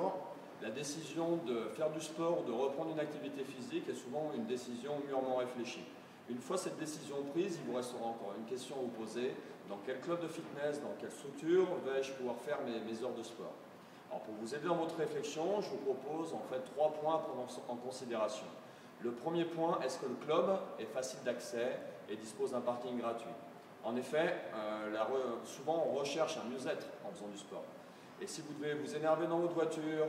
bonjour. La décision de faire du sport ou de reprendre une activité physique est souvent une décision mûrement réfléchie. Une fois cette décision prise, il vous restera encore une question à vous poser. Dans quel club de fitness, dans quelle structure vais-je pouvoir faire mes heures de sport? Alors pour vous aider dans votre réflexion, je vous propose en fait 3 points à prendre en considération. Le premier point, est-ce que le club est facile d'accès et dispose d'un parking gratuit? En effet, souvent on recherche un mieux-être en faisant du sport. Et si vous devez vous énerver dans votre voiture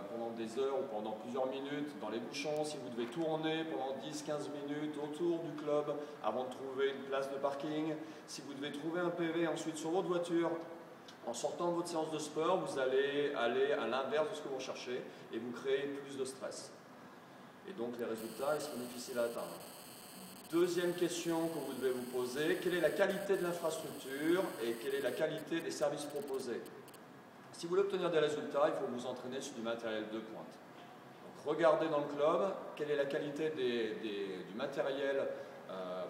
pendant des heures ou pendant plusieurs minutes dans les bouchons, si vous devez tourner pendant 10-15 minutes autour du club avant de trouver une place de parking, si vous devez trouver un PV ensuite sur votre voiture, en sortant de votre séance de sport, vous allez aller à l'inverse de ce que vous recherchez et vous créez plus de stress. Et donc les résultats ils seront difficiles à atteindre. Deuxième question que vous devez vous poser, quelle est la qualité de l'infrastructure et quelle est la qualité des services proposés? Si vous voulez obtenir des résultats, il faut vous entraîner sur du matériel de pointe. Donc, regardez dans le club quelle est la qualité du matériel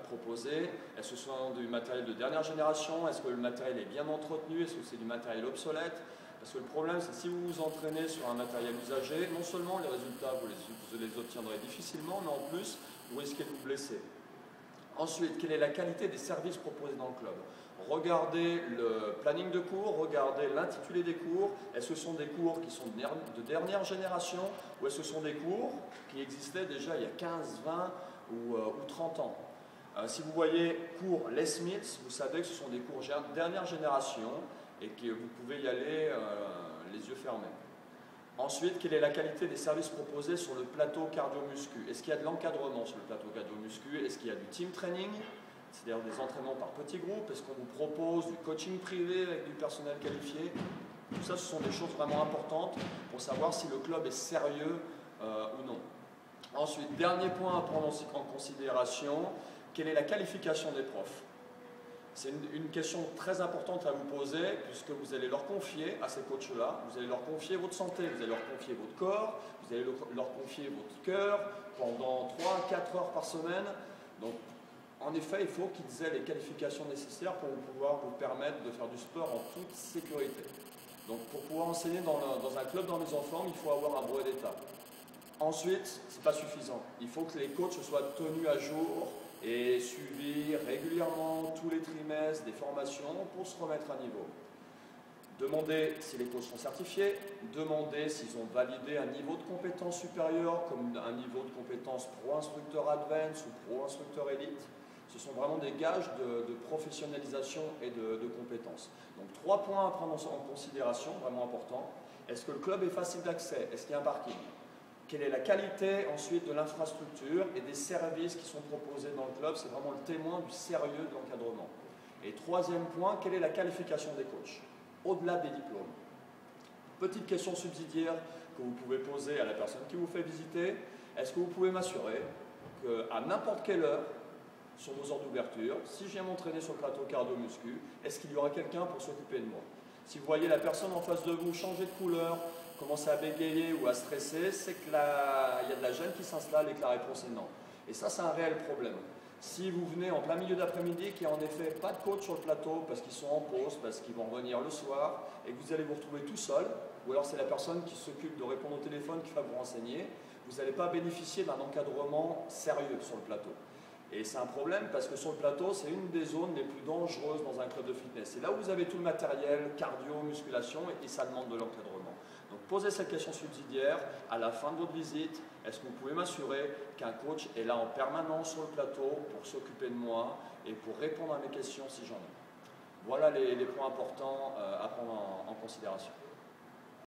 proposé. Est-ce que ce sont du matériel de dernière génération? Est-ce que le matériel est bien entretenu? Est-ce que c'est du matériel obsolète? Parce que le problème, c'est que si vous vous entraînez sur un matériel usagé, non seulement les résultats, vous les obtiendrez difficilement, mais en plus, vous risquez de vous blesser. Ensuite, quelle est la qualité des services proposés dans le club? Regardez le planning de cours, regardez l'intitulé des cours. Est-ce que ce sont des cours qui sont de dernière génération ou est-ce que ce sont des cours qui existaient déjà il y a 15, 20 ou 30 ans? Si vous voyez cours Les Smiths, vous savez que ce sont des cours dernière génération et que vous pouvez y aller les yeux fermés. Ensuite, quelle est la qualité des services proposés sur le plateau cardio-muscu? Est-ce qu'il y a de l'encadrement sur le plateau cardio-muscu? Est-ce qu'il y a du team training, c'est-à-dire des entraînements par petits groupes? Est-ce qu'on vous propose du coaching privé avec du personnel qualifié? Tout ça, ce sont des choses vraiment importantes pour savoir si le club est sérieux ou non. Ensuite, dernier point à prendre en considération, quelle est la qualification des profs? C'est une question très importante à vous poser puisque vous allez leur confier à ces coachs-là, vous allez leur confier votre santé, vous allez leur confier votre corps, vous allez leur confier votre cœur pendant 3-4 heures par semaine. Donc, en effet, il faut qu'ils aient les qualifications nécessaires pour pouvoir vous permettre de faire du sport en toute sécurité. Donc, pour pouvoir enseigner dans un club dans les enfants, il faut avoir un brevet d'État. Ensuite, ce n'est pas suffisant. Il faut que les coachs soient tenus à jour et suivis régulièrement tous les trimestres des formations pour se remettre à niveau. Demandez si les coachs sont certifiés, demandez s'ils ont validé un niveau de compétence supérieur comme un niveau de compétence pro-instructeur advance ou pro-instructeur élite. Ce sont vraiment des gages de professionnalisation et de compétences. Donc 3 points à prendre en considération, vraiment importants. Est-ce que le club est facile d'accès? Est-ce qu'il y a un parking? Quelle est la qualité ensuite de l'infrastructure et des services qui sont proposés dans le club? C'est vraiment le témoin du sérieux de l'encadrement. Et troisième point, quelle est la qualification des coachs? Au-delà des diplômes. Petite question subsidiaire que vous pouvez poser à la personne qui vous fait visiter. Est-ce que vous pouvez m'assurer qu'à n'importe quelle heure, sur vos heures d'ouverture, si je viens m'entraîner sur le plateau cardio-muscu, est-ce qu'il y aura quelqu'un pour s'occuper de moi? Si vous voyez la personne en face de vous changer de couleur, commencer à bégayer ou à stresser, c'est qu'il y a de la gêne qui s'installe et que la réponse est non. Et ça, c'est un réel problème. Si vous venez en plein milieu d'après-midi, qu'il n'y a en effet pas de coach sur le plateau parce qu'ils sont en pause, parce qu'ils vont revenir le soir, et que vous allez vous retrouver tout seul, ou alors c'est la personne qui s'occupe de répondre au téléphone qui va vous renseigner, vous n'allez pas bénéficier d'un encadrement sérieux sur le plateau. Et c'est un problème parce que sur le plateau, c'est une des zones les plus dangereuses dans un club de fitness. C'est là où vous avez tout le matériel, cardio, musculation, et ça demande de l'encadrement. Donc posez cette question subsidiaire à la fin de votre visite. Est-ce que vous pouvez m'assurer qu'un coach est là en permanence sur le plateau pour s'occuper de moi et pour répondre à mes questions si j'en ai? Voilà les points importants à prendre en considération.